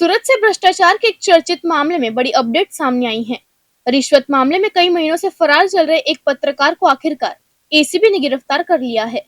सूरत से भ्रष्टाचार के एक चर्चित मामले में बड़ी अपडेट सामने आई है। रिश्वत मामले में कई महीनों से फरार चल रहे एक पत्रकार को आखिरकार एसीबी ने गिरफ्तार कर लिया है।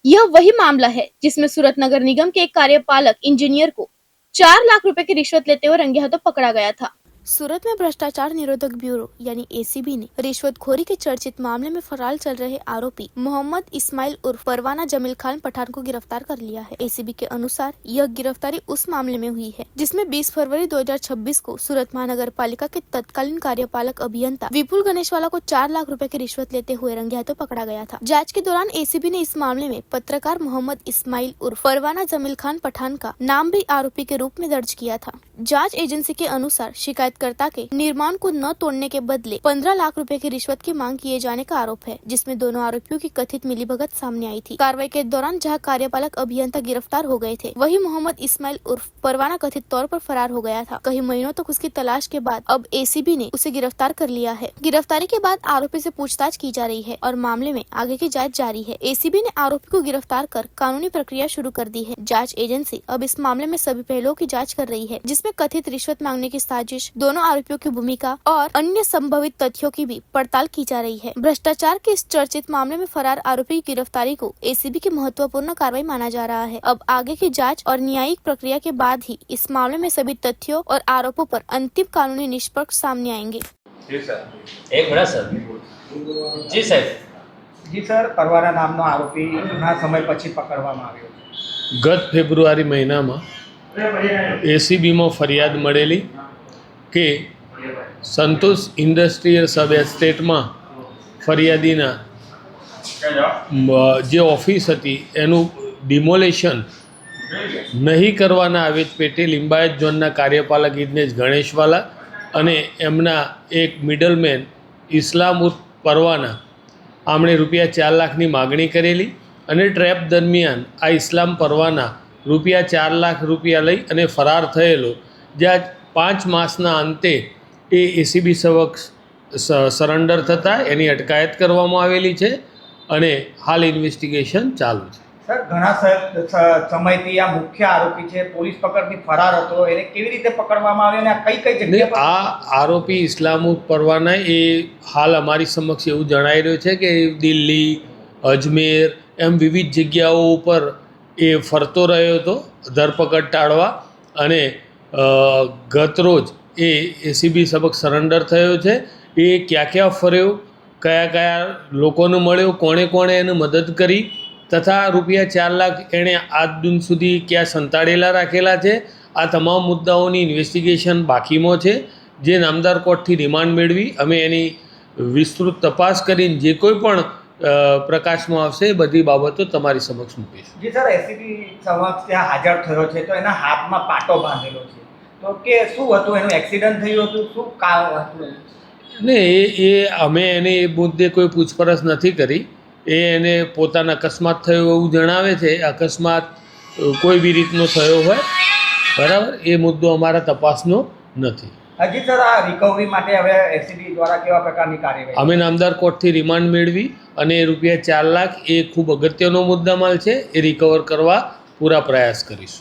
यह वही मामला है जिसमें सूरत नगर निगम के एक कार्यपालक इंजीनियर को 4 लाख रुपए की रिश्वत लेते हुए रंगे हाथों पकड़ा गया था। सूरत में भ्रष्टाचार निरोधक ब्यूरो यानी एसीबी ने रिश्वतखोरी के चर्चित मामले में फरार चल रहे आरोपी मोहम्मद इस्माइल उर्फ परवाना जमील खान पठान को गिरफ्तार कर लिया है। एसीबी के अनुसार यह गिरफ्तारी उस मामले में हुई है जिसमें 20 फरवरी 2026 को सूरत महानगर पालिका के तत्कालीन कार्यपालक अभियंता विपुल गणेशवाला को 4 लाख रुपए की रिश्वत लेते हुए रंगे हाथों पकड़ा गया था। जाँच के दौरान एसीबी ने इस मामले में पत्रकार मोहम्मद इस्माइल उर्फ परवाना जमील खान पठान का नाम भी आरोपी के रूप में दर्ज किया था। जांच एजेंसी के अनुसार शिकायतकर्ता के निर्माण को न तोड़ने के बदले 15 लाख रुपए की रिश्वत की मांग किए जाने का आरोप है, जिसमें दोनों आरोपियों की कथित मिलीभगत सामने आई थी। कार्रवाई के दौरान जहां कार्यपालक अभियंता गिरफ्तार हो गए थे, वहीं मोहम्मद इस्माइल उर्फ परवाना कथित तौर पर फरार हो गया था। कई महीनों तक उसकी तलाश के बाद अब एसीबी ने उसे गिरफ्तार कर लिया है। गिरफ्तारी के बाद आरोपी से पूछताछ की जा रही है और मामले में आगे की जाँच जारी है। एसीबी ने आरोपी को गिरफ्तार कर कानूनी प्रक्रिया शुरू कर दी है। जाँच एजेंसी अब इस मामले में सभी पहलुओं की जाँच कर रही है, जिसमें कथित रिश्वत मांगने की साजिश, दोनों आरोपियों की भूमिका और अन्य संभावित तथ्यों की भी पड़ताल की जा रही है। भ्रष्टाचार के इस चर्चित मामले में फरार आरोपी की गिरफ्तारी को एसीबी की महत्वपूर्ण कार्रवाई माना जा रहा है। अब आगे की जांच और न्यायिक प्रक्रिया के बाद ही इस मामले में सभी तथ्यों और आरोपों पर अंतिम कानूनी निष्पक्ष सामने आएंगे। जी सर, एक मिनट सर। जी साहब। जी सर, परवाना नामનો આરોપી ઘણા સમય પછી પકડવામાં આવ્યો છે। ગત ફેબ્રુઆરી મહિનામાં એસીબીમાં ફરિયાદ મળેલી કે સંતોષ ઇન્ડસ્ટ્રીયલ સબ એસ્ટેટમાં ફરિયાદીના જે ઓફિસ હતી એનું ડિમોલેશન નહીં કરવાના આવેજ પેટે લિંબાયત ઝોનના કાર્યપાલક ઇજનેશ ગણેશવાલા અને એમના એક મિડલમેન ઇસ્લામ ઉર્ફ પરવાના આમણે રૂપિયા 4 લાખની માગણી કરેલી અને ટ્રેપ દરમિયાન આ ઇસ્લામ પરવાના રૂપિયા 4 લાખ રૂપિયા લઈ અને ફરાર થયેલો, જ્યાં 5 માસના અંતે એ એસીબી સમક્ષ સરેન્ડર થતાં એની અટકાયત કરવામાં આવેલી છે અને હાલ ઇન્વેસ્ટિગેશન ચાલુ છે। સર, ઘણા સમયથી આ મુખ્ય આરોપી છે, પોલીસ પકડથી ફરાર હતો, એને કેવી રીતે પકડવામાં આવ્યો અને આ કઈ કઈ જગ્યા પર? આ આરોપી ઇસ્લામ પરવાના એ હાલ અમારી સમક્ષ એવું જણાઈ રહ્યું છે કે દિલ્હી, અજમેર એમ વિવિધ જગ્યાઓ ઉપર એ ફરતો રહ્યો હતો ધરપકડ ટાળવા અને ગતરોજ એ એસીબી સમક્ષ સરેન્ડર થયો છે। એ ક્યાં ફર્યો, કયા કયા લોકોને મળ્યો, કોણે કોણે એને મદદ કરી તથા રૂપિયા 4 લાખ એણે આજ દિન સુધી ક્યાં સંતાડેલા રાખેલા છે, આ તમામ મુદ્દાઓની ઇન્વેસ્ટિગેશન બાકીમાં છે, જે નામદાર કોર્ટથી રિમાન્ડ મેળવી અમે એની વિસ્તૃત તપાસ કરીને જે કોઈ પણ પ્રકાશમાં આવશે બધી બાબતો તમારી સમક્ષ મૂકીશું। જી સર, એસીબી સમક્ષ ત્યાં હાજર થયો છે તો એના હાથમાં પાટો બાંધેલો છે, તો કે શું હતું, એનું એક્સિડન્ટ થયું હતું, શું કારણ હતું? ને એ અમે એને એ મુદ્દે કોઈ પૂછપરછ નથી કરી। એને પોતાના અકસ્માત થયો એવું જણાવે છે। અકસ્માત કોઈ બી રીતનો થયો હોય, બરાબર, એ મુદ્દો અમારા તપાસનો નથી। હજી સર, આ રિકવરી માટે હવે એસીબી દ્વારા કેવા પ્રકારની કાર્યવાહી? અમે નામદાર કોર્ટથી રિમાન્ડ મેળવી અને રૂપિયા 4 લાખ એ ખૂબ અગત્યનો મુદ્દામાલ છે, એ રિકવર કરવા પૂરા પ્રયાસ કરીશું।